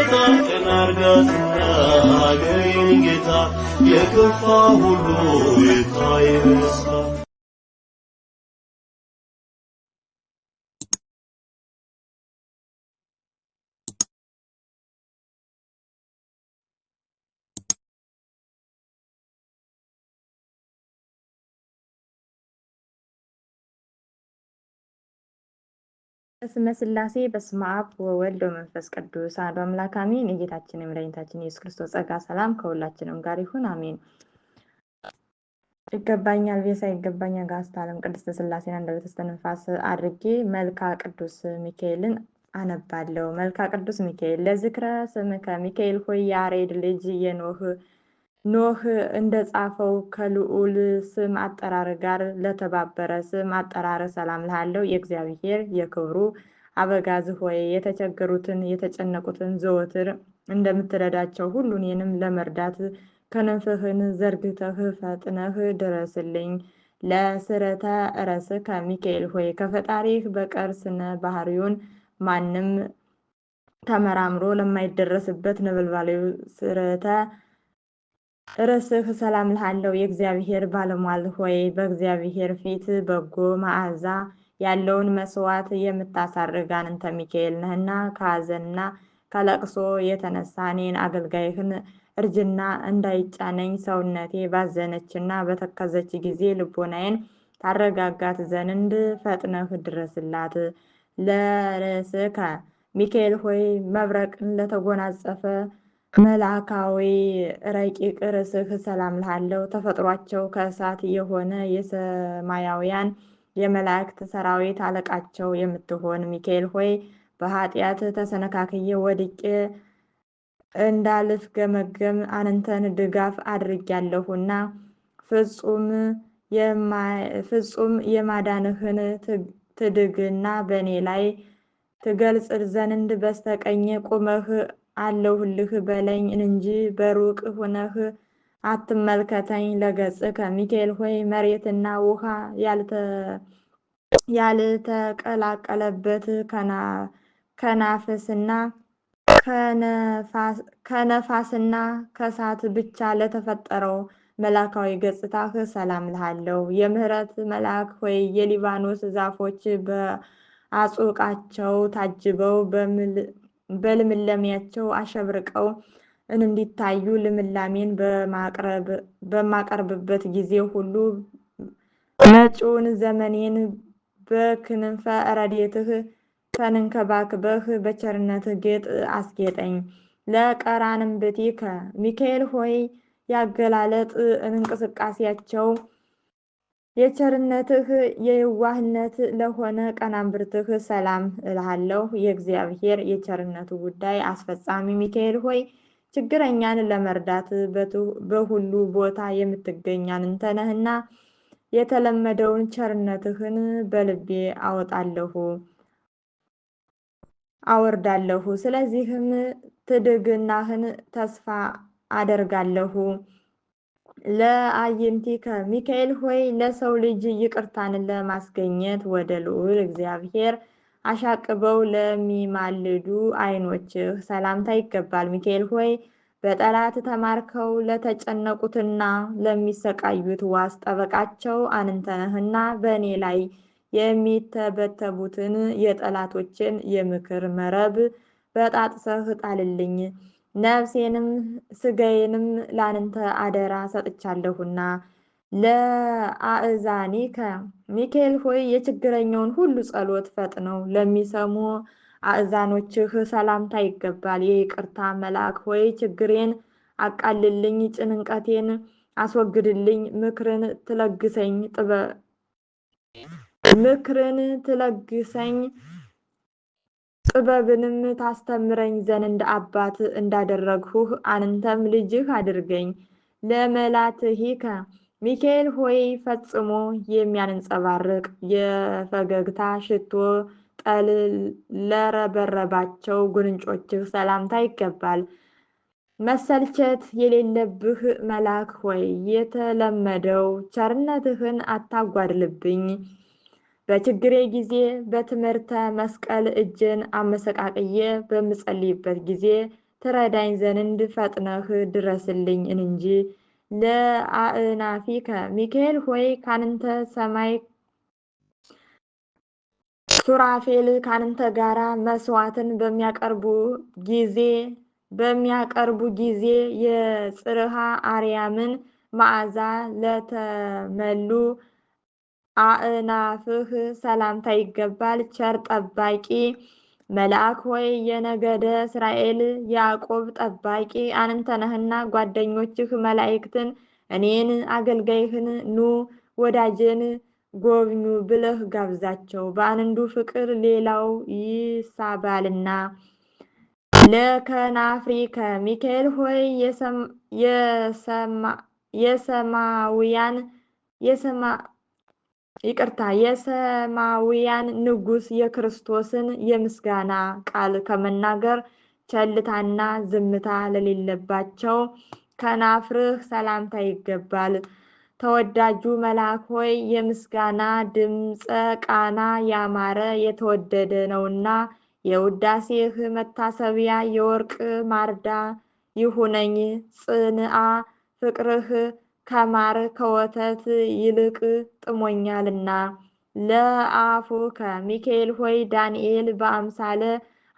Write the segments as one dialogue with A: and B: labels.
A: ጌታ ቀና አርጋትና አገሬን ጌታ የከፋ ሁሉ ይታይሳ
B: በስመ ሥላሴ በስመ አብ ወወልድ ወመንፈስ ቅዱስ አሐዱ አምላክ አሜን። የጌታችን የመድኃኒታችን የኢየሱስ ክርስቶስ ጸጋ ሰላም ከሁላችንም ጋር ይሁን አሜን። ይገባኛል ቤሳ ይገባኛል ጋስታ ዓለም ቅድስት ሥላሴን አንደበተ እስትንፋስ አድርጌ መልካ ቅዱስ ሚካኤልን አነባለሁ። መልካ ቅዱስ ሚካኤል ለዝክረ ስምከ ሚካኤል ሆይ ያሬድ ልጅ ኖህ እንደጻፈው ከልዑል ስም አጠራር ጋር ለተባበረ ስም አጠራር ሰላም ልሃለው። የእግዚአብሔር የክብሩ አበጋዝ ሆይ የተቸገሩትን የተጨነቁትን ዘወትር እንደምትረዳቸው ሁሉ እኔንም ለመርዳት ክንፍህን ዘርግተህ ፈጥነህ ድረስልኝ። ለስረተ ረስከ ሚካኤል ሆይ ከፈጣሪህ በቀር ስነ ባህሪውን ማንም ተመራምሮ ለማይደረስበት ነበልባላዊ ስረተ ርስህ ሰላም ልሃለው። የእግዚአብሔር ባለሟል ሆይ በእግዚአብሔር ፊት በጎ መዓዛ ያለውን መስዋዕት የምታሳርግ አንተ ሚካኤል ነህና ከሐዘንና ከለቅሶ የተነሳ እኔን አገልጋይህን እርጅና እንዳይጫነኝ ሰውነቴ ባዘነችና በተከዘች ጊዜ ልቦናዬን ታረጋጋት ዘንድ ፈጥነህ ድረስላት። ለርእስከ ሚካኤል ሆይ መብረቅን ለተጎናጸፈ መልአካዊ ረቂቅ ርስህ ሰላም ልሃለው። ተፈጥሯቸው ከእሳት የሆነ የሰማያውያን የመላእክት ሰራዊት አለቃቸው የምትሆን ሚካኤል ሆይ በኃጢአት ተሰነካክዬ ወድቄ እንዳልፍገመገም አንተን ድጋፍ አድርጌያለሁና ፍጹም የማዳንህን ትድግና በእኔ ላይ ትገልጽ ዘንድ በስተቀኝ ቁመህ አለሁልህ በለኝ እንጂ በሩቅ ሁነህ አትመልከተኝ። ለገጽከ ሚካኤል ሆይ መሬትና ውሃ ያልተቀላቀለበት ከነፋስና ከእሳት ብቻ ለተፈጠረው መላካዊ ገጽታህ ሰላም ልሃለው። የምህረት መልአክ ሆይ የሊባኖስ ዛፎች በአጹቃቸው ታጅበው በልምላሜያቸው አሸብርቀው እንዲታዩ ልምላሜን በማቀርብበት ጊዜ ሁሉ መጪውን ዘመኔን በክንፈ ረድኤትህ ተንከባክበህ በቸርነትህ ጌጥ አስጌጠኝ። ለቀራንብቲከ ሚካኤል ሆይ ያገላለጥ እንቅስቃሴያቸው የቸርነትህ የዋህነት ለሆነ ቀናብርትህ ሰላም እልሃለሁ። የእግዚአብሔር የቸርነቱ ጉዳይ አስፈጻሚ ሚካኤል ሆይ ችግረኛን ለመርዳት በሁሉ ቦታ የምትገኝ አንተ ነህና የተለመደውን ቸርነትህን በልቤ አወርዳለሁ። ስለዚህም ትድግናህን ተስፋ አደርጋለሁ። ለአይንቲከ ሚካኤል ሆይ ለሰው ልጅ ይቅርታን ለማስገኘት ወደ ልዑል እግዚአብሔር አሻቅበው ለሚማልዱ ዓይኖችህ ሰላምታ ይገባል። ሚካኤል ሆይ በጠላት ተማርከው ለተጨነቁትና ለሚሰቃዩት ዋስ ጠበቃቸው አንተ ነህና በእኔ ላይ የሚተበተቡትን የጠላቶችን የምክር መረብ በጣጥሰህ ጣልልኝ። ነፍሴንም ስጋዬንም ላንተ አደራ ሰጥቻለሁና። ለአእዛኒከ ሚካኤል ሆይ የችግረኛውን ሁሉ ጸሎት ፈጥነው ለሚሰሙ አእዛኖችህ ሰላምታ ይገባል። የይቅርታ መልአክ ሆይ ችግሬን አቃልልኝ፣ ጭንቀቴን አስወግድልኝ። ምክርን ትለግሰኝ ጥበብንም ታስተምረኝ ዘንድ አባት እንዳደረግሁህ አንተም ልጅህ አድርገኝ። ለመላትሂከ ሚካኤል ሆይ ፈጽሞ የሚያንጸባርቅ የፈገግታ ሽቶ ጠል ለረበረባቸው ጉንጮችህ ሰላምታ ይገባል። መሰልቸት የሌለብህ መልአክ ሆይ የተለመደው ቸርነትህን አታጓድልብኝ። በችግሬ ጊዜ በትምህርተ መስቀል እጄን አመሰቃቅዬ በምጸልይበት ጊዜ ትረዳኝ ዘንድ ፈጥነህ ድረስልኝ እንጂ። ለአእናፊከ ሚካኤል ሆይ ካንተ ሰማይ ሱራፌል ካንተ ጋራ መስዋዕትን በሚያቀርቡ ጊዜ የጽርሐ አርያምን መዓዛ ለተመሉ አእናፍህ ሰላምታ ይገባል። ቸር ጠባቂ መልአክ ሆይ የነገደ እስራኤል ያዕቆብ ጠባቂ አንተ ነህና ጓደኞችህ መላእክትን እኔን አገልጋይህን ኑ ወዳጄን ጎብኙ ብለህ ጋብዛቸው፣ በአንዱ ፍቅር ሌላው ይሳባልና። ለከናፍሪከ ሚካኤል ሆይ የሰማውያን ንጉሥ የክርስቶስን የምስጋና ቃል ከመናገር ቸልታና ዝምታ ለሌለባቸው ከናፍርህ ሰላምታ ይገባል። ተወዳጁ መልአክ ሆይ የምስጋና ድምፀ ቃና ያማረ የተወደደ ነውና የውዳሴህ መታሰቢያ የወርቅ ማርዳ ይሁነኝ። ጽንአ ፍቅርህ ከማር ከወተት ይልቅ ጥሞኛልና። ለአፉከ ሚካኤል ሆይ ዳንኤል በአምሳለ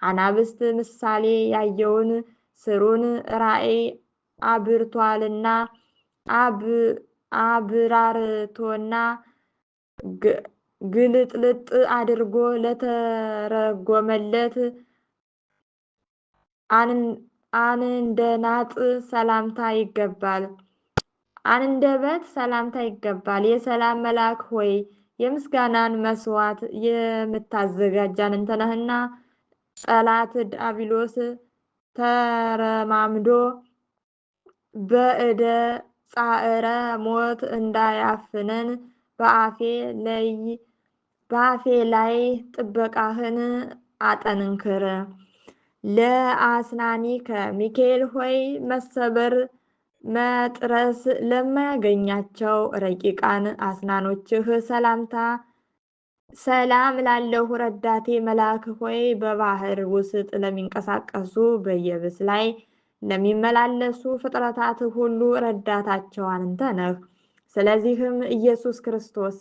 B: አናብስት ምሳሌ ያየውን ስሩን ራእይ አብርቷልና አብራርቶና ግልጥልጥ አድርጎ ለተረጎመለት አንደናጥ ሰላምታ ይገባል። አንደበት ሰላምታ ይገባል። የሰላም መልአክ ሆይ የምስጋናን መስዋዕት የምታዘጋጅ አንተ ነህና ጠላት ዲያብሎስ ተረማምዶ በእደ ጻዕረ ሞት እንዳያፍነን በአፌ ላይ ጥበቃህን አጠንክር። ለአስናኒከ ሚካኤል ሆይ መሰበር መጥረስ ለማያገኛቸው ረቂቃን አስናኖችህ ሰላም ላለሁ። ረዳቴ መልአክ ሆይ በባህር ውስጥ ለሚንቀሳቀሱ በየብስ ላይ ለሚመላለሱ ፍጥረታት ሁሉ ረዳታቸው አንተ ነህ። ስለዚህም ኢየሱስ ክርስቶስ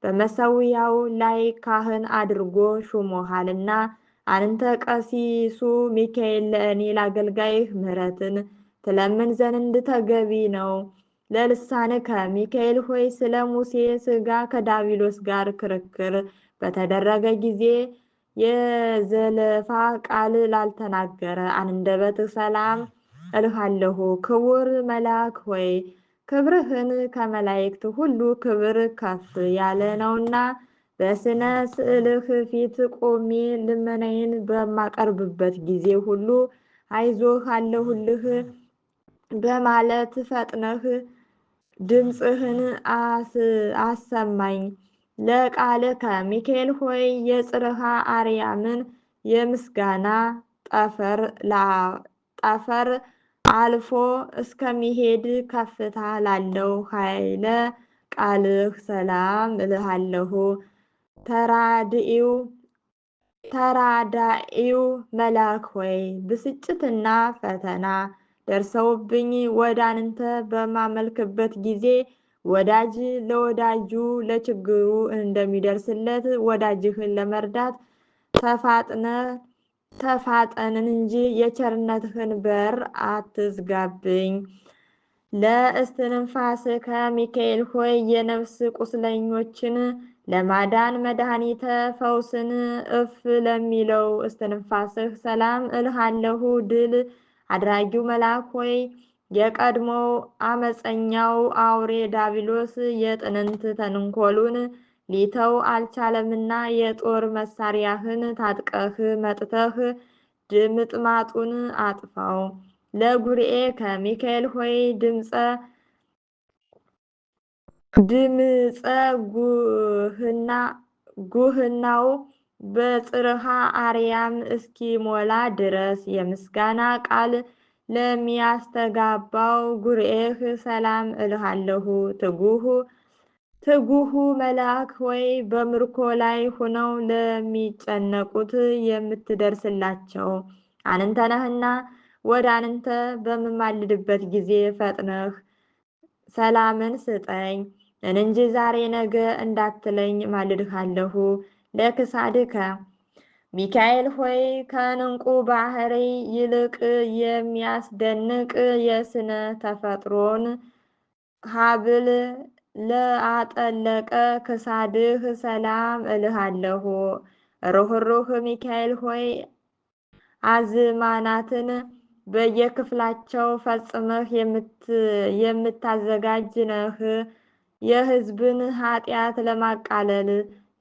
B: በመሠዊያው ላይ ካህን አድርጎ ሹሞሃልና አንተ ቀሲሱ ሚካኤል ለእኔ ለአገልጋይህ ምሕረትን ትለምን ዘንድ ተገቢ ነው። ለልሳንከ ሚካኤል ሆይ ስለ ሙሴ ሥጋ ከዲያብሎስ ጋር ክርክር በተደረገ ጊዜ የዘለፋ ቃል ላልተናገረ አንደበትህ ሰላም እልሃለሁ። ክቡር መልአክ ሆይ ክብርህን ከመላእክት ሁሉ ክብር ከፍ ያለ ነውና በስነ ስዕልህ ፊት ቆሜ ልመናዬን በማቀርብበት ጊዜ ሁሉ አይዞህ አለሁልህ በማለት ፈጥነህ ድምፅህን አሰማኝ። ለቃልከ ሚካኤል ሆይ የጽርሐ አርያምን የምስጋና ጠፈር አልፎ እስከሚሄድ ከፍታ ላለው ኃይለ ቃልህ ሰላም እልሃለሁ። ተራዳኢው መልአክ ሆይ ብስጭትና ፈተና ደርሰውብኝ ወደ አንተ በማመልክበት ጊዜ ወዳጅ ለወዳጁ ለችግሩ እንደሚደርስለት ወዳጅህን ለመርዳት ተፋጠንን እንጂ የቸርነትህን በር አትዝጋብኝ። ለእስትንፋስከ ሚካኤል ሆይ የነፍስ ቁስለኞችን ለማዳን መድኃኒተ ፈውስን እፍ ለሚለው እስትንፋስህ ሰላም እልሃለሁ። ድል አድራጊው መልአክ ሆይ የቀድሞው አመፀኛው አውሬ ዲያብሎስ የጥንት ተንኮሉን ሊተው አልቻለምና የጦር መሳሪያህን ታጥቀህ መጥተህ ድምጥማጡን አጥፋው። ለጉርኤ ከሚካኤል ሆይ ድምፀ ጉህናው በጽርሐ አርያም እስኪሞላ ድረስ የምስጋና ቃል ለሚያስተጋባው ጉርኤህ ሰላም እልሃለሁ። ትጉሁ መልአክ ሆይ በምርኮ ላይ ሆነው ለሚጨነቁት የምትደርስላቸው አንተ ነህና ወደ አንተ በምማልድበት ጊዜ ፈጥነህ ሰላምን ስጠኝ እንጂ ዛሬ ነገ እንዳትለኝ ማልድሃለሁ። ለክሳድከ ሚካኤል ሆይ ከዕንቁ ባህሪ ይልቅ የሚያስደንቅ የስነ ተፈጥሮን ሀብል ለአጠለቀ ክሳድህ ሰላም እልሃለሁ። ሩኅሩህ ሚካኤል ሆይ አዝማናትን በየክፍላቸው ፈጽመህ የምታዘጋጅ ነህ። የሕዝብን ኃጢአት ለማቃለል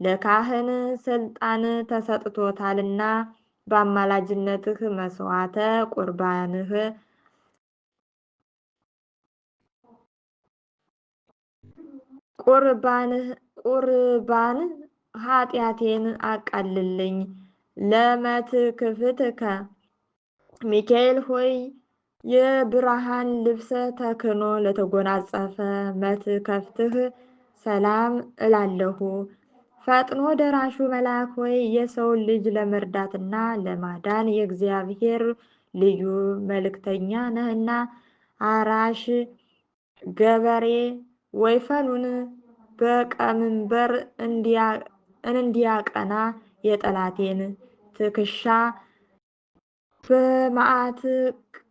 B: ለካህን ስልጣን ተሰጥቶታልና በአማላጅነትህ መስዋዕተ ቁርባን ኃጢአቴን አቃልልኝ። ለመትክፍትከ ሚካኤል ሆይ የብርሃን ልብሰ ተክህኖ ለተጎናጸፈ መትከፍትህ ሰላም እላለሁ። ፈጥኖ ደራሹ መልአክ ሆይ የሰውን ልጅ ለመርዳትና ለማዳን የእግዚአብሔር ልዩ መልእክተኛ ነህና አራሽ ገበሬ ወይፈኑን በቀንበር እንዲያቀና የጠላቴን ትከሻ በመዓት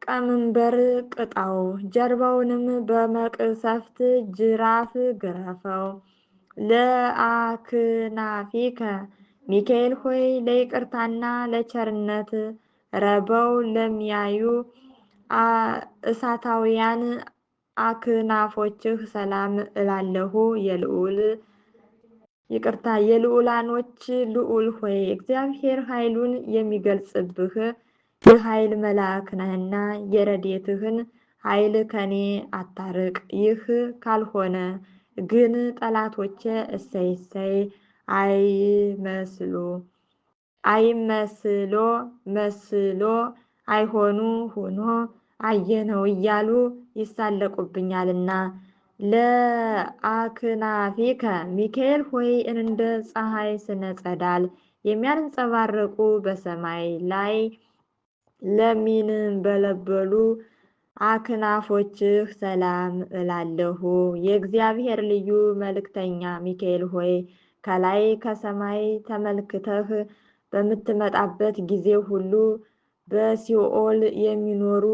B: ቀንበር ቅጣው፣ ጀርባውንም በመቅሰፍት ጅራፍ ግረፈው። ለአክናፊከ ሚካኤል ሆይ ለይቅርታና ለቸርነት ረበው ለሚያዩ እሳታውያን አክናፎችህ ሰላም እላለሁ። የልዑላኖች ልዑል ሆይ እግዚአብሔር ኃይሉን የሚገልጽብህ የኃይል መልአክ ነህና የረድኤትህን ኃይል ከኔ አታርቅ። ይህ ካልሆነ ግን ጠላቶቼ እሰይ እሰይ መስሎ አይሆኑ ሆኖ አየነው እያሉ ይሳለቁብኛልና። ለአክናፊከ ሚካኤል ሆይ እንደ ፀሐይ ስነ ጸዳል የሚያንጸባርቁ በሰማይ ላይ ለሚንበለበሉ አክናፎችህ ሰላም እላለሁ። የእግዚአብሔር ልዩ መልእክተኛ ሚካኤል ሆይ ከላይ ከሰማይ ተመልክተህ በምትመጣበት ጊዜ ሁሉ በሲኦል የሚኖሩ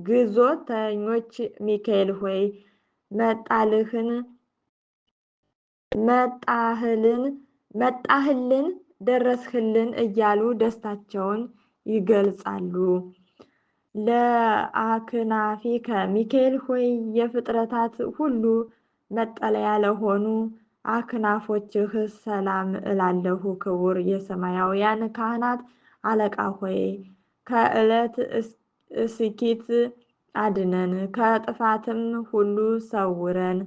B: ግዞተኞች ሚካኤል ሆይ መጣህልን ደረስህልን እያሉ ደስታቸውን ይገልጻሉ። ለአክናፊከ ሚካኤል ሆይ የፍጥረታት ሁሉ መጠለያ ለሆኑ አክናፎችህ ሰላም እላለሁ። ክቡር የሰማያውያን ካህናት አለቃ ሆይ ከዕለት እስኪት አድነን፣ ከጥፋትም ሁሉ ሰውረን።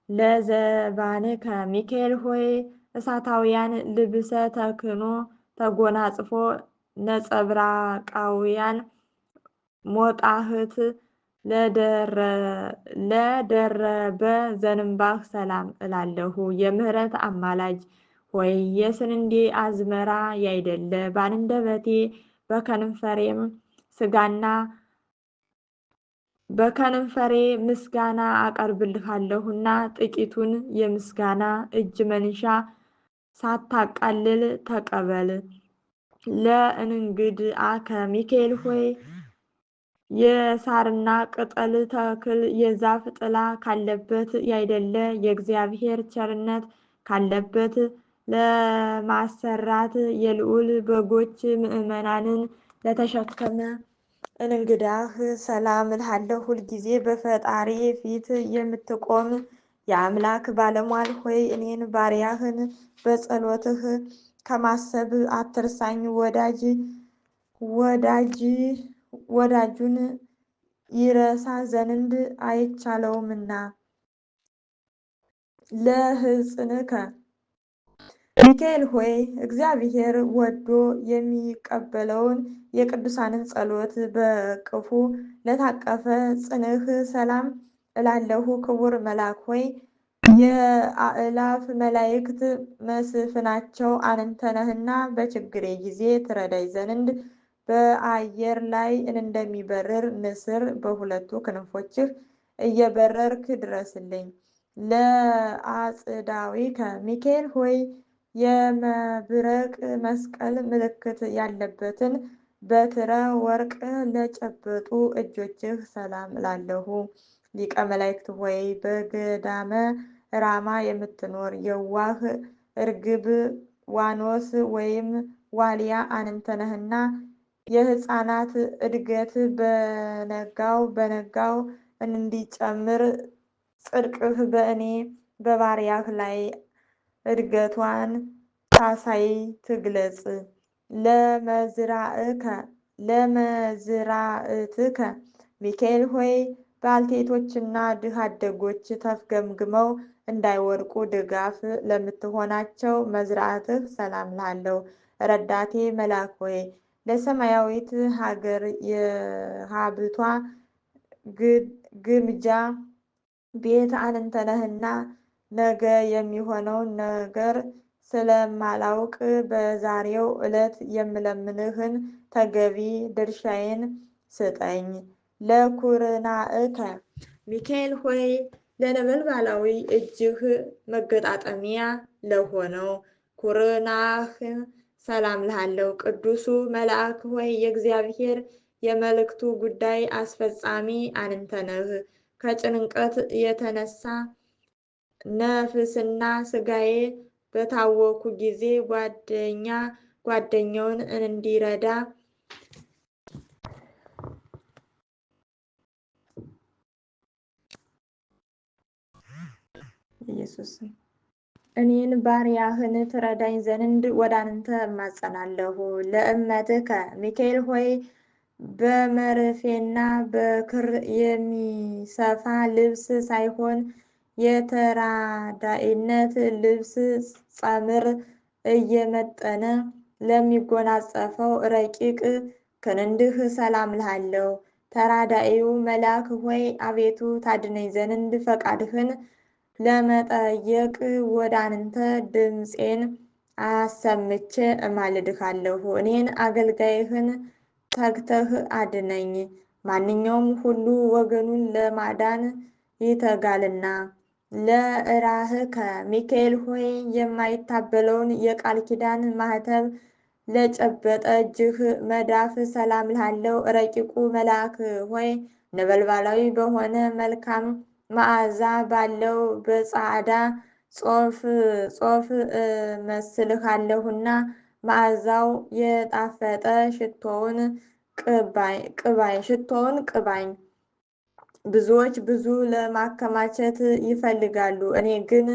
B: ለዘባንከ ሚካኤል ሆይ እሳታውያን ልብሰ ተክህኖ ተጎናጽፎ ነጸብራቃውያን ሞጣህት ለደረበ ዘንባህ ሰላም እላለሁ። የምህረት አማላጅ ሆይ የስንዴ አዝመራ ያይደለ በአንደበቴ በከንፈሬ ምስጋና አቀርብልሃለሁና ጥቂቱን የምስጋና እጅ መንሻ ሳታቃልል ተቀበል። ለእንግድአከ ሚካኤል ሆይ የሳርና ቅጠል ተክል የዛፍ ጥላ ካለበት ያይደለ የእግዚአብሔር ቸርነት ካለበት ለማሰራት የልዑል በጎች ምዕመናንን ለተሸከመ እንግዳህ ሰላም እልሃለሁ። ሁልጊዜ በፈጣሪ ፊት የምትቆም የአምላክ ባለሟል ሆይ እኔን ባሪያህን በጸሎትህ ከማሰብ አትርሳኝ። ወዳጁን ይረሳ ዘንድ አይቻለውምና። ለሕፅንከ ሚካኤል ሆይ እግዚአብሔር ወዶ የሚቀበለውን የቅዱሳንን ጸሎት በቅፉ ለታቀፈ ጽንህ ሰላም እላለሁ። ክቡር መልአክ ሆይ የአእላፍ መላእክት መስፍናቸው አንተ ነህና በችግሬ ጊዜ ትረዳኝ ዘንድ በአየር ላይ እንደሚበርር ንስር በሁለቱ ክንፎችህ እየበረርክ ድረስልኝ። ለአጽዳዊከ ሚካኤል ሆይ የመብረቅ መስቀል ምልክት ያለበትን በትረ ወርቅ ለጨበጡ እጆችህ ሰላም እላለሁ። ሊቀ መላእክት ሆይ በገዳመ ራማ የምትኖር የዋህ እርግብ ዋኖስ ወይም ዋልያ አንተ ነህና የሕፃናት እድገት በነጋው እንዲጨምር ጽድቅህ በእኔ በባሪያህ ላይ እድገቷን ታሳይ ትግለጽ። ለመዝራእትከ ሚካኤል ሆይ ባልቴቶችና ድሃ አደጎች ተፍገምግመው እንዳይወድቁ ድጋፍ ለምትሆናቸው መዝራዕትህ ሰላም ላለሁ። ረዳቴ መልአክ ሆይ ለሰማያዊት ሀገር የሀብቷ ግምጃ ቤት አንተ ነህና ነገ የሚሆነውን ነገር ስለማላውቅ በዛሬው ዕለት የምለምንህን ተገቢ ድርሻዬን ስጠኝ። ለኩርናእከ ሚካኤል ሆይ ለነበልባላዊ እጅህ መገጣጠሚያ ለሆነው ኩርናህ ሰላም ልሃለው። ቅዱሱ መልአክ ሆይ የእግዚአብሔር የመልእክቱ ጉዳይ አስፈጻሚ አንተ ነህ። ከጭንቀት የተነሳ ነፍስና ስጋዬ በታወኩ ጊዜ ጓደኛውን እንዲረዳ ኢየሱስ እኔን ባሪያህን ትረዳኝ ዘንድ ወደ አንተ እማጸናለሁ። ለእመትከ ሚካኤል ሆይ በመርፌና በክር የሚሰፋ ልብስ ሳይሆን የተራዳኢነት ልብስ ጸምር እየመጠነ ለሚጎናጸፈው ረቂቅ ክንድህ ሰላም ልሃለው። ተራዳኢው መልአክ ሆይ አቤቱ ታድነኝ ዘንድ ፈቃድህን ለመጠየቅ ወደ አንተ ድምፄን አሰምቼ እማልድሃለሁ። እኔን አገልጋይህን ተግተህ አድነኝ። ማንኛውም ሁሉ ወገኑን ለማዳን ይተጋልና። ለእራህከ ሚካኤል ሆይ የማይታበለውን የቃል ኪዳን ማህተብ ለጨበጠ እጅህ መዳፍ ሰላም ልሃለው። ረቂቁ መልአክ ሆይ ነበልባላዊ በሆነ መልካም መዓዛ ባለው በጻዕዳ ጾፍ እመስልሃለሁና መዓዛው የጣፈጠ ሽቶውን ቅባኝ። ብዙዎች ብዙ ለማከማቸት ይፈልጋሉ፣ እኔ ግን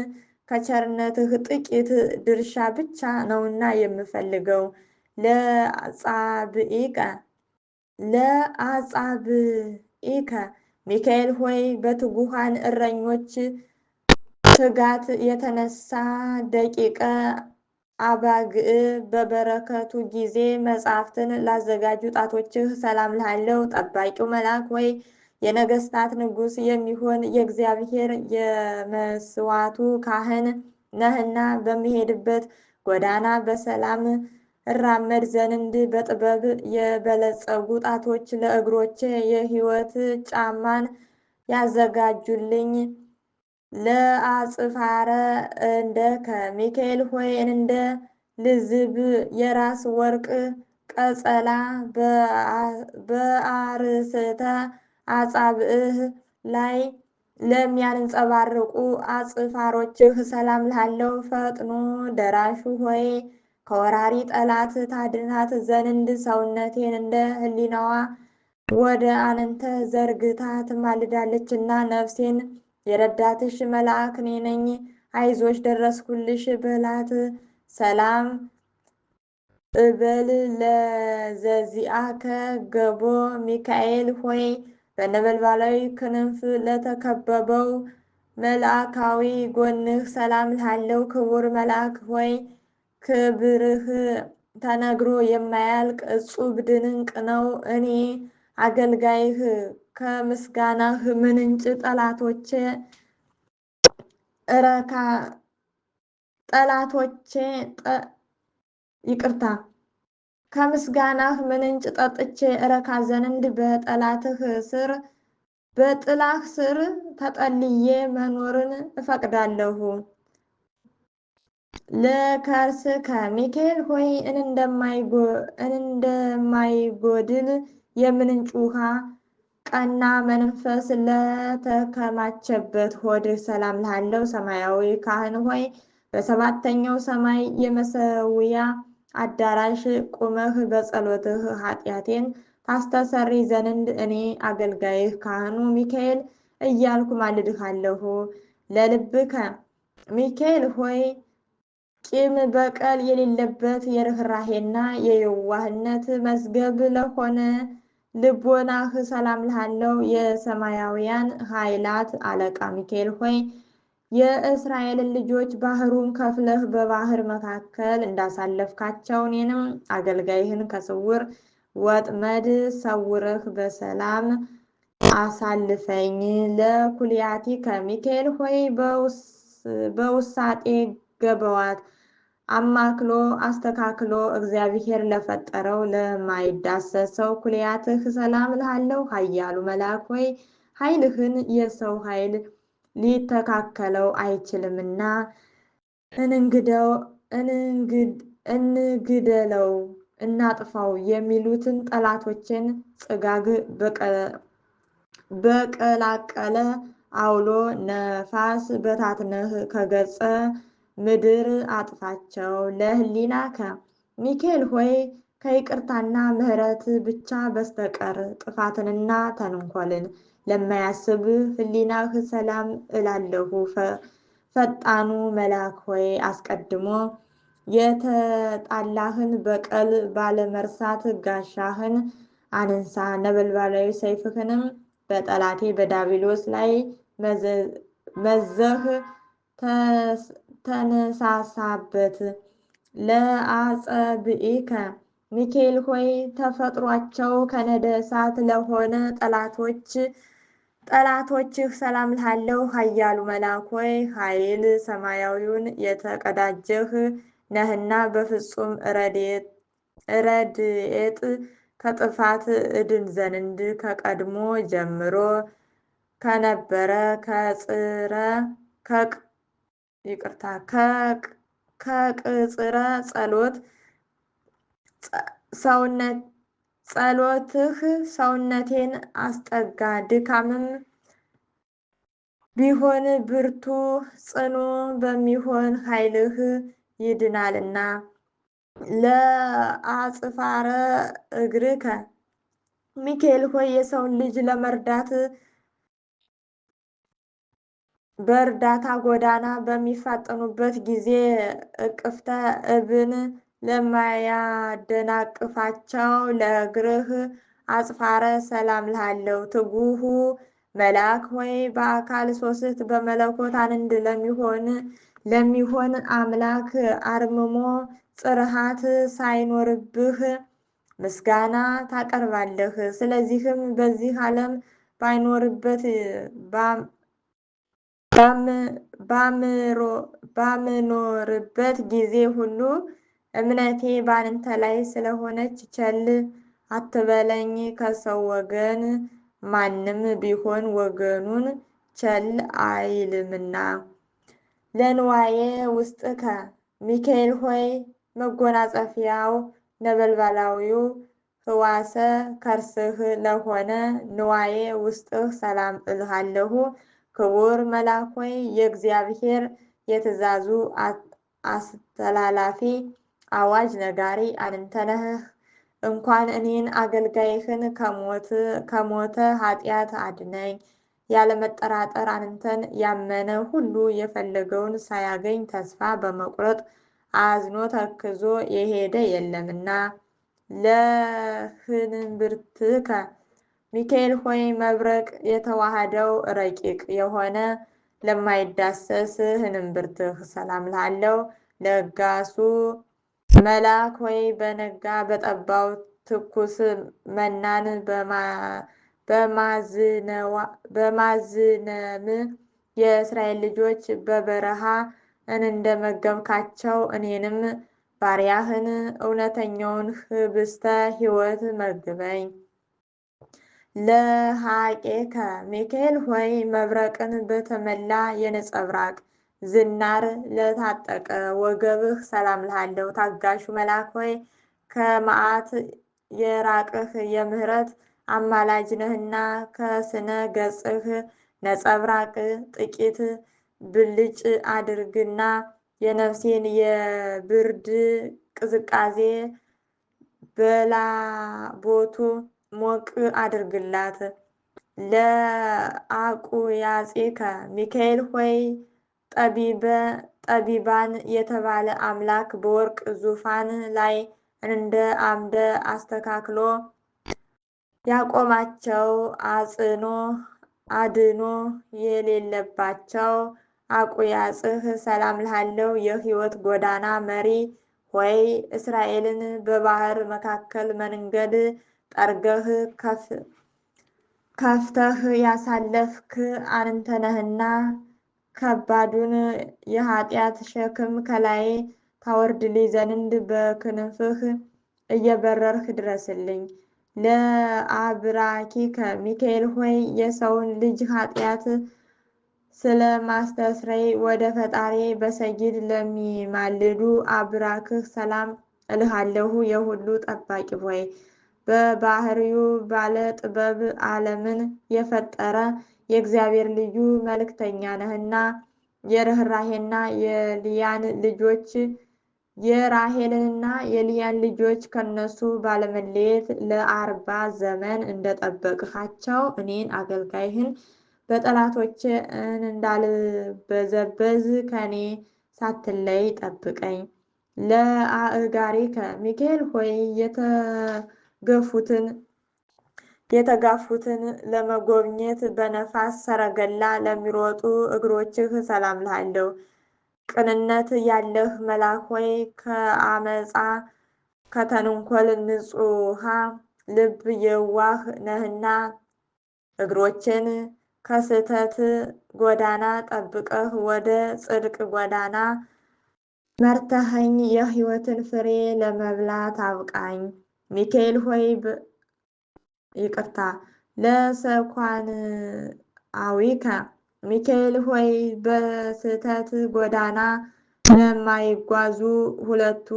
B: ከቸርነትህ ጥቂት ድርሻ ብቻ ነውና የምፈልገው። ለአጻብዒከ ሚካኤል ሆይ በትጉሃን እረኞች ትጋት የተነሳ ደቂቀ አባግዕ በበረከቱ ጊዜ መጻሕፍትን ላዘጋጁ ጣቶችህ ሰላም ልሃለው። ጠባቂው መልአክ ሆይ የነገሥታት ንጉሥ የሚሆን የእግዚአብሔር የመስዋዕቱ ካህን ነህና በምሄድበት ጎዳና በሰላም እራመድ ዘንድ በጥበብ የበለጸጉ ጣቶች ለእግሮቼ የሕይወት ጫማን ያዘጋጁልኝ። ለአጽፋረ እንደከ ሚካኤል ሆይ እንደ ልዝብ የራስ ወርቅ ቀጸላ በአርእስተ አጻብዕህ ላይ ለሚያንጸባርቁ አጽፋሮችህ ሰላም ልሃለው። ፈጥኖ ደራሹ ሆይ ከወራሪ ጠላት ታድናት ዘንድ ሰውነቴን እንደ ሕሊናዋ ወደ አንተ ዘርግታ ትማልዳለችና ነፍሴን የረዳትሽ መልአክ እኔ ነኝ። አይዞሽ ደረስኩልሽ በላት። ሰላም እበል ለዘዚአከ ገቦ ሚካኤል ሆይ በነበልባላዊ ክንፍ ለተከበበው መልአካዊ ጎንህ ሰላም ልሃለው። ክቡር መልአክ ሆይ ክብርህ ተነግሮ የማያልቅ እጹብ ድንቅ ነው። እኔ አገልጋይህ ከምስጋናህ ምንጭ ጠላቶቼ እረካ ጠላቶቼ ይቅርታ ከምስጋናህ ምንጭ ጠጥቼ እረካ ዘንድ በጥላህ ስር ተጠልዬ መኖርን እፈቅዳለሁ። ለከርስከ ሚካኤል ሆይ እንደማይጎድል የምንጭ ውሃ ቀና መንፈስ ለተከማቸበት ሆድህ ሰላም ላለው ሰማያዊ ካህን ሆይ በሰባተኛው ሰማይ የመሰዊያ አዳራሽ ቁመህ በጸሎትህ ኃጢአቴን ታስተሰሪ ዘንድ እኔ አገልጋይህ ካህኑ ሚካኤል እያልኩ ማልድሃለሁ። ለልብከ ሚካኤል ሆይ ቂም በቀል የሌለበት የርኅራሄና የየዋህነት መዝገብ ለሆነ ልቦናህ ሰላም ላለው የሰማያውያን ኃይላት አለቃ ሚካኤል ሆይ የእስራኤልን ልጆች ባህሩን ከፍለህ በባህር መካከል እንዳሳለፍካቸው እኔንም አገልጋይህን ከስውር ወጥመድ ሰውረህ በሰላም አሳልፈኝ። ለኩልያቲከ ሚካኤል ሆይ በውሳጤ ገበዋት አማክሎ አስተካክሎ እግዚአብሔር ለፈጠረው ለማይዳሰሰው ኩልያትህ ሰላም እልሃለሁ። ኃያሉ መልአክ ሆይ ኃይልህን የሰው ኃይል ሊተካከለው አይችልምና እንግደለው እናጥፋው የሚሉትን ጠላቶችን ጽጋግ በቀላቀለ አውሎ ነፋስ በታትነህ ከገጸ ምድር አጥፋቸው። ለህሊናከ ሚካኤል ሆይ ከይቅርታና ምሕረት ብቻ በስተቀር ጥፋትንና ተንኮልን ለማያስብ ህሊናህ ሰላም እላለሁ። ፈጣኑ መልአክ ሆይ አስቀድሞ የተጣላህን በቀል ባለመርሳት ጋሻህን አንንሳ፣ ነበልባላዊ ሰይፍህንም በጠላቴ በዲያብሎስ ላይ መዘህ ተነሳሳበት። ለአጸብኢከ ሚካኤል ሆይ ተፈጥሯቸው ከነደ እሳት ለሆነ ጠላቶችህ ሰላም ላለው ኃያሉ መልአክ ሆይ ኃይል ሰማያዊውን የተቀዳጀህ ነህና በፍጹም ረድኤት ከጥፋት እድን ዘንድ ከቀድሞ ጀምሮ ከነበረ ከቅጽረ ጸሎትህ ሰውነቴን አስጠጋ። ድካምም ቢሆን ብርቱ ጽኑ በሚሆን ኃይልህ ይድናልና። ለአጽፋረ እግርከ ሚካኤል ሆይ የሰውን ልጅ ለመርዳት በእርዳታ ጎዳና በሚፋጠኑበት ጊዜ እቅፍተ እብን ለማያደናቅፋቸው ለእግርህ አጽፋረ ሰላም ላለው ትጉሁ መልአክ ሆይ በአካል ሶስት በመለኮት አንድ ለሚሆን አምላክ አርምሞ ጽርሃት ሳይኖርብህ ምስጋና ታቀርባለህ። ስለዚህም በዚህ ዓለም ባምኖርበት ጊዜ ሁሉ እምነቴ ባንተ ላይ ስለሆነች ቸል አትበለኝ። ከሰው ወገን ማንም ቢሆን ወገኑን ቸል አይልምና። ለንዋየ ውስጥከ ሚካኤል ሆይ መጎናጸፊያው ነበልባላዊው ህዋሰ ከርስህ ለሆነ ንዋየ ውስጥህ ሰላም እልሃለሁ። ክቡር መልአክ ሆይ የእግዚአብሔር የትእዛዙ አስተላላፊ አዋጅ ነጋሪ አንተ ነህ። እንኳን እኔን አገልጋይህን ከሞተ ኃጢአት አድነኝ። ያለመጠራጠር አንተን ያመነ ሁሉ የፈለገውን ሳያገኝ ተስፋ በመቁረጥ አዝኖ ተክዞ የሄደ የለምና። ለህንብርትከ ሚካኤል ሆይ መብረቅ የተዋሃደው ረቂቅ የሆነ ለማይዳሰስ ህንብርትህ ሰላም ላለው ለጋሱ መልአክ ሆይ በነጋ በጠባው ትኩስ መናን በማዝነም የእስራኤል ልጆች በበረሃ እንደመገብካቸው እኔንም ባሪያህን እውነተኛውን ኅብስተ ሕይወት መግበኝ። ለሃቄከ ሚካኤል ሆይ መብረቅን በተመላ የነጸብራቅ ዝናር ለታጠቀ ወገብህ ሰላም እልሃለሁ። ታጋሹ መልአክ ሆይ ከመዓት የራቅህ የምሕረት አማላጅ ነህና ከስነ ገጽህ ነጸብራቅ ጥቂት ብልጭ አድርግና የነፍሴን የብርድ ቅዝቃዜ በላቦቱ ሞቅ አድርግላት። ለአቁያጼከ ሚካኤል ሆይ ጠቢባን የተባለ አምላክ በወርቅ ዙፋን ላይ እንደ አምደ አስተካክሎ ያቆማቸው አድኖ የሌለባቸው አቁያጽህ ሰላም እልሃለሁ። የሕይወት ጎዳና መሪ ሆይ እስራኤልን በባህር መካከል መንገድ ጠርገህ ከፍተህ ያሳለፍክ አንተ ነህና ከባዱን የኃጢአት ሸክም ከላዬ ታወርድልኝ ዘንድ በክንፍህ እየበረርህ ድረስልኝ። ለአብራኪከ ሚካኤል ሆይ የሰውን ልጅ ኃጢአት ስለ ማስተስረይ ወደ ፈጣሪ በሰጊድ ለሚማልዱ አብራክህ ሰላም እልሃለሁ። የሁሉ ጠባቂ ሆይ በባህሪው ባለ ጥበብ ዓለምን የፈጠረ የእግዚአብሔር ልዩ መልእክተኛ ነህና የርኅራሄና የልያን ልጆች የራሔልንና የልያን ልጆች ከነሱ ባለመለየት ለ40 ዘመን እንደጠበቅሃቸው እኔን አገልጋይህን በጠላቶቼ እንዳልበዘበዝ ከኔ ሳትለይ ጠብቀኝ። ለአእጋሪከ ሚካኤል ሆይ የተጋፉትን ለመጎብኘት በነፋስ ሰረገላ ለሚሮጡ እግሮችህ ሰላም እልሃለሁ። ቅንነት ያለህ መልአክ ሆይ ከአመፃ ከተንኮል ንጹሐ ልብ የዋህ ነህና እግሮችን ከስህተት ጎዳና ጠብቀህ ወደ ጽድቅ ጎዳና መርተኸኝ የሕይወትን ፍሬ ለመብላት አብቃኝ። ሚካኤል ሆይ ለሰኳንአዊከ ሚካኤል ሆይ በስህተት ጎዳና ለማይጓዙ ሁለቱ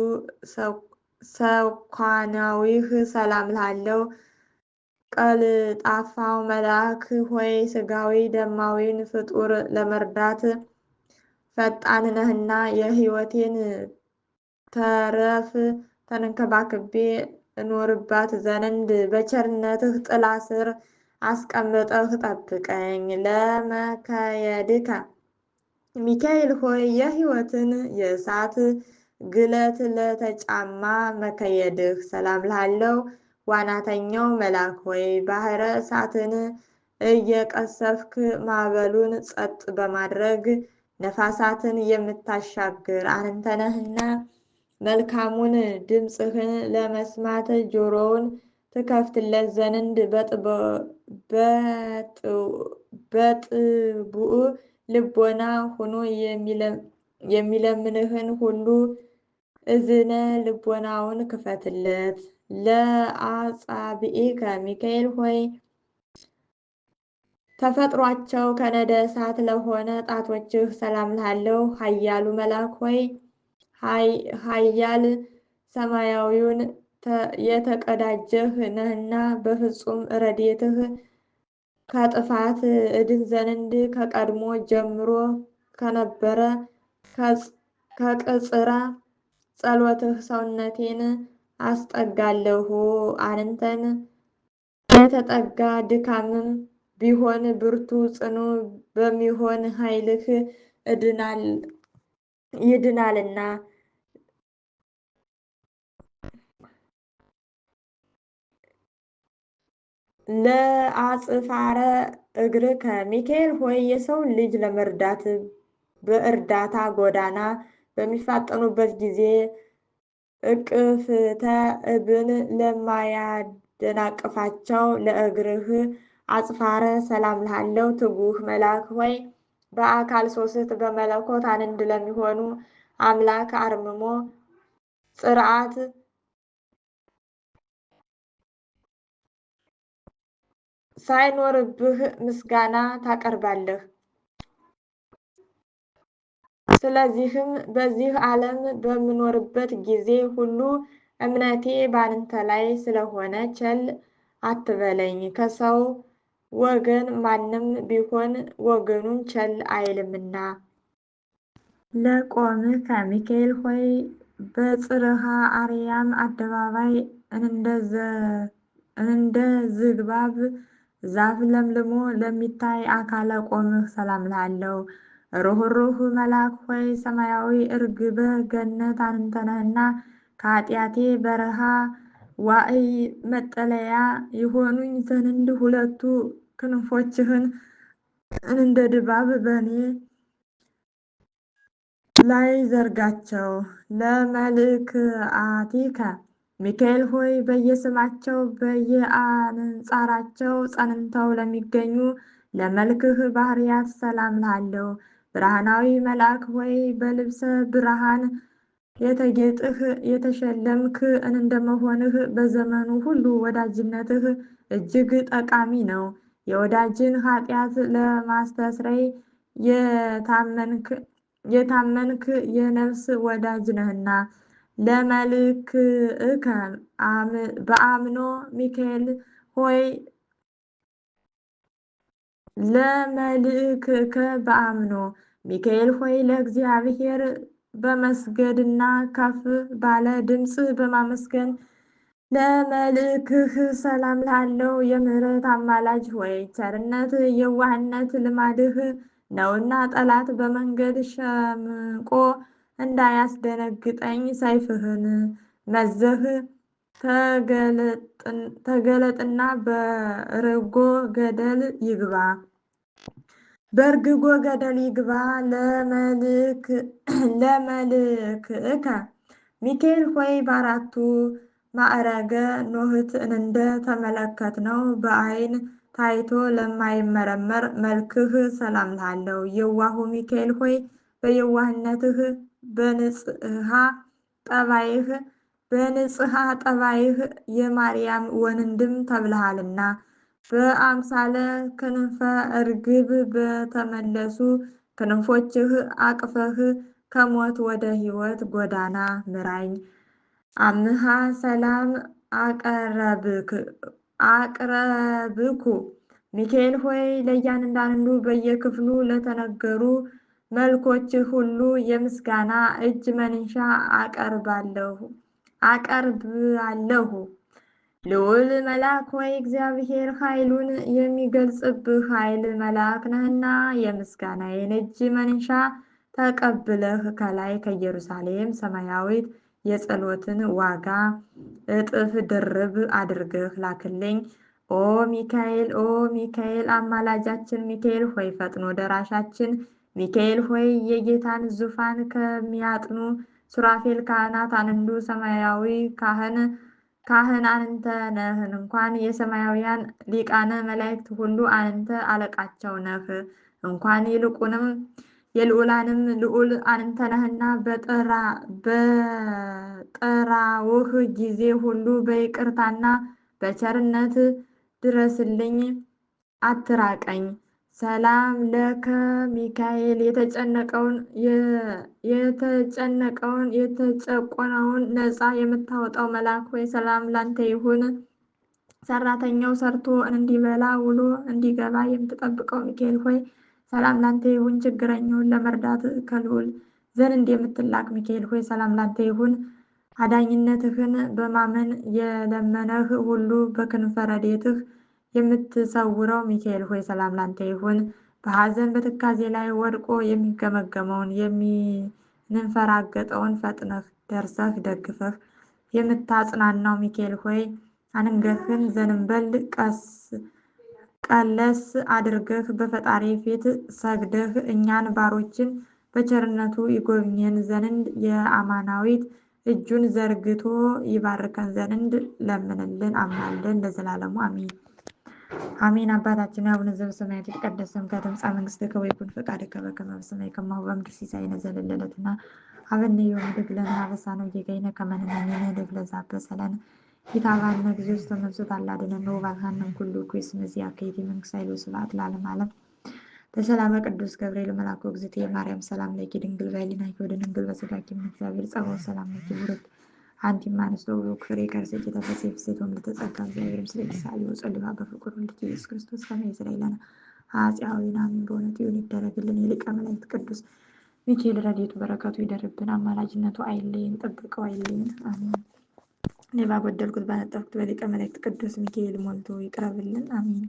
B: ሰኳናዊህ ሰላም እልሃለሁ። ቀልጣፋው መልአክ ሆይ ሥጋዊ ደማዊን ፍጡር ለመርዳት ፈጣን ነህና የሕይወቴን ተረፍ ተንከባክቤ እኖርባት ዘንድ በቸርነትህ ጥላ ስር አስቀምጠህ ጠብቀኝ። ለመከየድከ ሚካኤል ሆይ የሕይወትን የእሳት ግለት ለተጫማ መከየድህ ሰላም እልሃለሁ። ዋናተኛው መልአክ ሆይ ባሕረ እሳትን እየቀሰፍክ ማዕበሉን ጸጥ በማድረግ ነፋሳትን የምታሻግር አንተ ነህና መልካሙን ድምፅህን ለመስማት ጆሮውን ትከፍትለት ዘንድ በጥቡዕ ልቦና ሆኖ የሚለምንህን ሁሉ እዝነ ልቦናውን ክፈትለት። ለአጻብዒከ ሚካኤል ሆይ ተፈጥሯቸው ከነደ እሳት ለሆነ ጣቶችህ ሰላም እልሃለሁ። ኃያሉ መልአክ ሆይ ኃያል ሰማያዊውን የተቀዳጀህ ነህና በፍጹም ረድኤትህ ከጥፋት እድን ዘንድ ከቀድሞ ጀምሮ ከነበረ ከቅጽረ ጸሎትህ ሰውነቴን አስጠጋለሁ። አንተን የተጠጋ ድካምም ቢሆን ብርቱ ጽኑ በሚሆን ኃይልህ ይድናልና። ለአጽፋረ እግርከ ሚካኤል ሆይ የሰውን ልጅ ለመርዳት በእርዳታ ጎዳና በሚፋጠኑበት ጊዜ እቅፍተ እብን ለማያደናቅፋቸው ለእግርህ አጽፋረ ሰላም እልሃለሁ። ትጉህ መልአክ ሆይ በአካል ሶስት በመለኮት አንድ ለሚሆኑ አምላክ አርምሞ ጽርዓት ሳይኖርብህ ምስጋና ታቀርባለህ። ስለዚህም በዚህ ዓለም በምኖርበት ጊዜ ሁሉ እምነቴ ባንተ ላይ ስለሆነ ቸል አትበለኝ። ከሰው ወገን ማንም ቢሆን ወገኑን ቸል አይልምና። ለቆምከ ሚካኤል ሆይ በጽርሐ አርያም አደባባይ እንደ ዝግባብ ዛፍ ለምልሞ ለሚታይ አካለ ቆምህ ሰላም እልሃለሁ። ሩኅሩህ መልአክ ሆይ ሰማያዊ እርግበ ገነት አንተ ነህና ከኃጢአቴ በረሃ ዋዕይ መጠለያ የሆኑኝ ዘንድ ሁለቱ ክንፎችህን እንደ ድባብ በእኔ ላይ ዘርጋቸው። ለመልክዓቲከ ሚካኤል ሆይ በየስማቸው በየአንጻራቸው ጸንተው ለሚገኙ ለመልክህ ባህርያት ሰላም እልሃለሁ። ብርሃናዊ መልአክ ሆይ በልብሰ ብርሃን የተጌጥህ የተሸለምክ እንደመሆንህ በዘመኑ ሁሉ ወዳጅነትህ እጅግ ጠቃሚ ነው። የወዳጅን ኃጢአት ለማስተስረይ የታመንክ የነፍስ ወዳጅ ነህና። ለመልክዕከ በአምኖ ሚካኤል ሆይ ለመልክከ በአምኖ ሚካኤል ሆይ ለእግዚአብሔር በመስገድና ከፍ ባለ ድምፅ በማመስገን ለመልክህ ሰላም ላለው የምሕረት አማላጅ ሆይ ቸርነት የዋህነት ልማድህ ነውና ጠላት በመንገድ ሸምቆ እንዳያስደነግጠኝ ሰይፍህን መዘህ ተገለጥና በርጎ ገደል ይግባ። በእርግጎ ገደል ይግባ። ለመልክዕከ ሚካኤል ሆይ በአራቱ ማዕረገ ኖህት እንደ ተመለከትነው በዓይን ታይቶ ለማይመረመር መልክህ ሰላም እልሃለሁ። የዋሁ ሚካኤል ሆይ በየዋህነትህ በንጽሐ ጠባይህ የማርያም ወንድም ተብለሃልና በአምሳለ ክንፈ እርግብ በተመለሱ ክንፎችህ አቅፈህ ከሞት ወደ ሕይወት ጎዳና ምራኝ። አምሃ ሰላም አቅረብኩ ሚካኤል ሆይ ለእያንዳንዱ በየክፍሉ ለተነገሩ መልኮችህ ሁሉ የምስጋና እጅ መንሻ አቀርባለሁ። ልዑል መልአክ ሆይ እግዚአብሔር ኃይሉን የሚገልጽብህ ኃይል መልአክ ነህና የምስጋናዬን እጅ መንሻ ተቀብለህ ከላይ ከኢየሩሳሌም ሰማያዊት የጸሎትን ዋጋ እጥፍ ድርብ አድርገህ ላክልኝ። ኦ ሚካኤል አማላጃችን ሚካኤል ሆይ ፈጥኖ ደራሻችን ሚካኤል ሆይ የጌታን ዙፋን ከሚያጥኑ ሱራፌል ካህናት አንዱ ሰማያዊ ካህን አንተ ነህ። እንኳን የሰማያውያን ሊቃነ መላእክት ሁሉ አንተ አለቃቸው ነህ። እንኳን ይልቁንም የልዑላንም ልዑል አንተ ነህና በጠራውህ ጊዜ ሁሉ በይቅርታና በቸርነት ድረስልኝ፣ አትራቀኝ። ሰላም ለከ ሚካኤል የተጨቆነውን ነፃ የምታወጣው መልአክ ሆይ ሰላም ላንተ ይሁን። ሰራተኛው ሰርቶ እንዲበላ ውሎ እንዲገባ የምትጠብቀው ሚካኤል ሆይ ሰላም ላንተ ይሁን። ችግረኛውን ለመርዳት ከልዑል ዘንድ የምትላክ ሚካኤል ሆይ ሰላም ላንተ ይሁን። አዳኝነትህን በማመን የለመነህ ሁሉ በክንፈ ረድኤትህ የምትሰውረው ሚካኤል ሆይ ሰላም ላንተ ይሁን። በሐዘን በትካዜ ላይ ወድቆ የሚገመገመውን የሚንፈራገጠውን ፈጥነህ ደርሰህ ደግፈህ የምታጽናናው ሚካኤል ሆይ አንገትህን ዘንበል ቀለስ አድርገህ በፈጣሪ ፊት ሰግደህ እኛን ባሮችን በቸርነቱ ይጎብኘን ዘንድ የአማናዊት እጁን ዘርግቶ ይባርከን ዘንድ ለምንልን፣ አማልደን ለዘላለሙ አሜን። አሜን። አባታችን አቡነ ዘበሰማያት ይትቀደስ ስምከ ትምጻእ መንግሥትከ ወይኩን ፈቃድከ በከመ በሰማይ ከማሁ በምድር ሲሳየነ ዘለለዕለትነ ሀበነ ዮም ወኅድግ ለነ አበሳነ ወጌጋየነ ከመ ንሕነኒ ንኅድግ ለዘአበሰ ለነ ኢታብአነ እግዚኦ ውስተ መንሱት አላ አድኅነነ ወባልሐነ እምኩሉ እኩይ እስመ ዚአከ ይእቲ መንግሥት ኃይል ወስብሐት ለዓለመ ዓለም። በሰላመ ቅዱስ ገብርኤል መልአኩ እግዝእትየ ማርያም ሰላም ለኪ ድንግል በኅሊናኪ ወድንግል በሥጋኪ እግዚአብሔር ጸባኦት ሰላም ለኪ ቡርክት አንቲ እማንስቶ ብሩክ ፍሬ ከርሥኪ ተፈሥሒ ፍሥሕት ወምልዕተ ጸጋ እግዚአብሔር ምስሌኪ ሳሊ ወጸልማ በፍቁር ወልድኪ ኢየሱስ ክርስቶስ ከመ ይስረይ ለነ ኃጢአተነ አሜን። በእውነቱ ይሁን ይደረግልን። የሊቀ መላእክት ቅዱስ ሚካኤል ረድኤቱ በረከቱ ይደርብን። አማላጅነቱ አይለየን፣ ጥበቃው አይለየን። አሜን። እኔ ባጎደልኩት ባነጠፍኩት በሊቀ መላእክት ቅዱስ ሚካኤል ሞልቶ ይቅረብልን። አሜን።